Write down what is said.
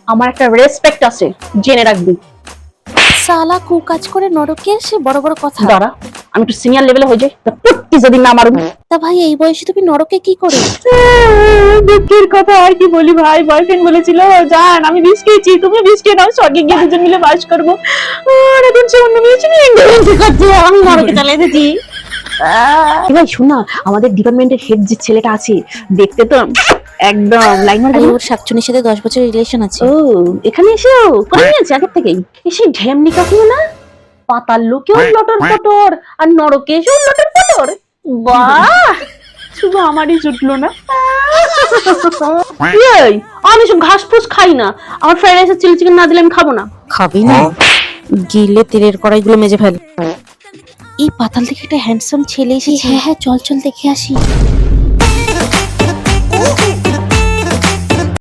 আমার একটা রেসপেক্ট আছে, জেনে রাখবি। সালা কু কাজ করে নরকে সে বড় বড় কথা। দাঁড়া, আমি একটু সিনিয়র লেভেলে হয়ে যাই, পুটকি যদি না মারুম। তা ভাই এই বয়সে তুমি নরকে কি করে? দুঃখের কথা আর কি বলি ভাই, বয়ফ্রেন্ড বলেছিল জান আমি বিষ খেয়েছি, তুমি বিষ খেয়ে নাও, স্বর্গে গিয়ে দুজন মিলে বাস করবো। আর এখন সে অন্য মেয়ে ছিল, করছে, আমি নরকে চলে এসেছি। ভাই শোনা, আমাদের ডিপার্টমেন্টের হেড যে ছেলেটা আছে, দেখতে তো একদম লাইন মার। আরে ওর শাকচুনির সাথে 10 বছরের রিলেশন আছে। ও এখানে এসেও করে নিয়েছে আগের থেকেই। এসে ঢ্যামনি কাকিও না, পাতাল লোকেও লটর পটর, আর নরকে এসেও লটর পটর। বাহ, শুধু আমারই জুটলো না। এই, আমি সব ঘাস ফুস খাই না, আমার ফ্রাইড রাইস আর চিলি চিকেন না দিলে আমি খাবো না। খাবি না? গিলে তেলের কড়াইগুলো মেজে ফেল। এই পাতাল থেকে একটা হ্যান্ডসাম ছেলে এসেছে। হ্যাঁ চল চল দেখে আসি।